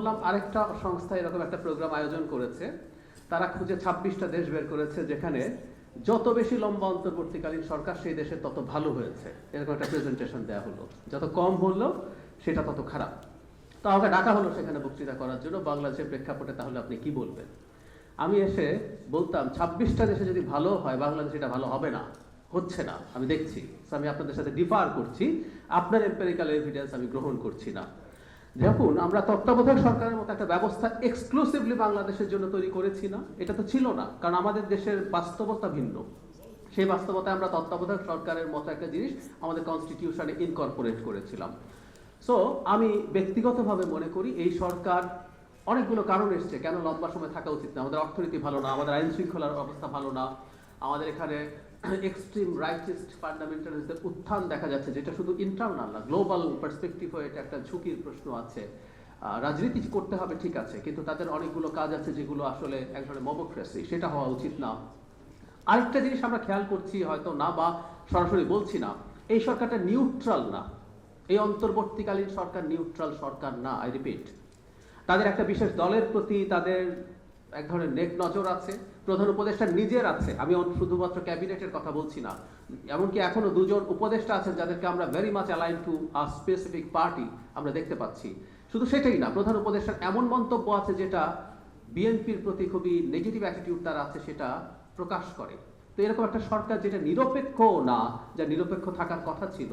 বললাম আরেকটা সংস্থা এরকম একটা প্রোগ্রাম আয়োজন করেছে, তারা খুঁজে 26টা দেশ বের করেছে যেখানে যত বেশি লম্বা অন্তর্বর্তীকালীন সরকার সেই দেশে তত ভালো হয়েছে, এরকম একটা প্রেজেন্টেশন দেওয়া হলো। যত কম হলো সেটা তত খারাপ। তো আমাকে ডাকা হলো সেখানে বক্তৃতা করার জন্য বাংলাদেশের প্রেক্ষাপটে, তাহলে আপনি কি বলবেন? আমি এসে বলতাম 26টা দেশে যদি ভালো হয় বাংলাদেশ এটা ভালো হবে না, হচ্ছে না, আমি দেখছি। আমি আপনাদের সাথে ডিফার করছি, আপনার এম্পেরিক্যাল এভিডেন্স আমি গ্রহণ করছি না। দেখুন, আমরা তত্ত্বাবধায়ক সরকারের মতো একটা ব্যবস্থা এক্সক্লুসিভলি বাংলাদেশের জন্য তৈরি করেছি না, এটা তো ছিল না, কারণ আমাদের দেশের বাস্তবতা ভিন্ন। সেই বাস্তবতায় আমরা তত্ত্বাবধায়ক সরকারের মতো একটা জিনিস আমাদের কনস্টিটিউশনে ইনকর্পোরেট করেছিলাম। সো আমি ব্যক্তিগতভাবে মনে করি এই সরকার অনেকগুলো কারণ এসছে কেন লম্বা সময় থাকা উচিত না। আমাদের অর্থনীতি ভালো না, আমাদের আইন শৃঙ্খলার অবস্থা ভালো না, আমাদের এখানে এক্সট্রিম রাইটিস্ট ফান্ডামেন্টালিস্টদের উত্থান দেখা যাচ্ছে, যেটা শুধু ইন্টারনাল না, গ্লোবাল পার্সপেক্টিভে এটা একটা ঝুঁকির প্রশ্ন আছে। রাজনীতি করতে হবে ঠিক আছে, কিন্তু তাদের অনেকগুলো কাজ আছে যেগুলো আসলে এক ধরনের মমোক্রেসি, সেটা হওয়া উচিত না। আরেকটা জিনিস আমরা খেয়াল করছি হয়তো না, বা সরাসরি বলছি না, এই সরকারটা নিউট্রাল না। এই অন্তর্বর্তীকালীন সরকার নিউট্রাল সরকার না, আই রিপিট। তাদের একটা বিশেষ দলের প্রতি তাদের এক ধরনের নেক নজর আছে, প্রধান উপদেষ্টা নিজের আছে। আমি শুধুমাত্র ক্যাবিনেটের কথা বলছি না, এমনকি এখনো দুজন উপদেষ্টা আছেন যাদেরকে আমরা very much align to a specific party আমরা দেখতে পাচ্ছি। শুধু সেটাই না, প্রধান উপদেষ্টার এমন মন্তব্য আছে যেটা বিএনপির প্রতি খুবই নেগেটিভ অ্যাটিটিউড তার আছে, সেটা প্রকাশ করে। তো এরকম একটা সরকার যেটা নিরপেক্ষ না, যা নিরপেক্ষ থাকার কথা ছিল,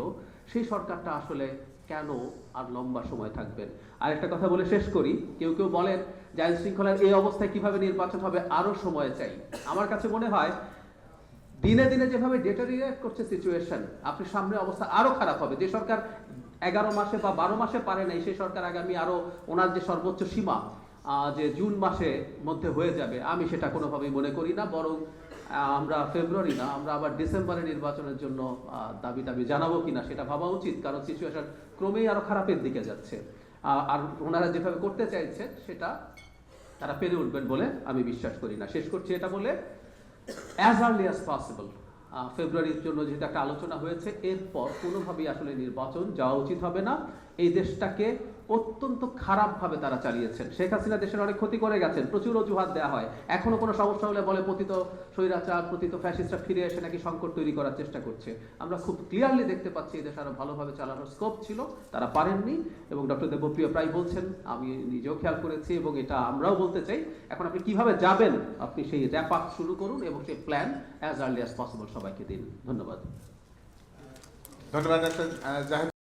সেই সরকারটা আসলে কেন আর লম্বা সময় থাকবেন? আর একটা কথা বলে শেষ করি, কেউ কেউ বলেন যে আইন শৃঙ্খলার এই অবস্থায় কিভাবে নির্বাচন হবে, আরো সময় চাই। আমার কাছে মনে হয় দিনে দিনে যেভাবে ডেটারিয়েট করছে সিচুয়েশন, আপনি সামনে অবস্থা আরো খারাপ হবে। যে সরকার 11 মাসে বা 12 মাসে পারে নাই, সেই সরকার আগামী আরো ওনার যে সর্বোচ্চ সীমা যে জুন মাসে মধ্যে হয়ে যাবে, আমি সেটা কোনোভাবেই মনে করি না। বরং আমরা ফেব্রুয়ারি না, আমরা আবার ডিসেম্বরে নির্বাচনের জন্য দাবি জানাবো কিনা সেটা ভাবা উচিত, কারণ সিচুয়েশন ক্রমেই আরো খারাপের দিকে যাচ্ছে। আর ওনারা যেভাবে করতে চাইছে সেটা তারা পেরে উঠবেন বলে আমি বিশ্বাস করি না। শেষ করছি এটা বলে, অ্যাজ আর্লি অ্যাজ পসিবল ফেব্রুয়ারির জন্য যেহেতু একটা আলোচনা হয়েছে, এরপর কোনোভাবেই আসলে নির্বাচন যাওয়া উচিত হবে না। এই দেশটাকে অত্যন্ত খারাপভাবে তারা চালিয়েছেন। শেখ হাসিনা দেশের অনেক ক্ষতি করে গেছেন, প্রচুর অজুহাত দেওয়া হয়। এখনো কোনো সমস্যা হলে বলে পতিত স্বৈরাচার, পতিত ফ্যাসিস্টরা ফিরে এসে নাকি সংকট তৈরি করার চেষ্টা করছে। আমরা খুব ক্লিয়ারলি দেখতে পাচ্ছি এই দেশ আরো ভালোভাবে চালানোর স্কোপ ছিল, তারা পারেননি। এবং ডক্টর দেবপ্রিয় প্রায় বলছেন, আমি নিজেও খেয়াল করেছি এবং এটা আমরাও বলতে চাই, এখন আপনি কিভাবে যাবেন, আপনি সেই র্যাপ আপ শুরু করুন এবং সেই plan as early as possible সবাইকে দিন। ধন্যবাদ। ধন্যবাদ।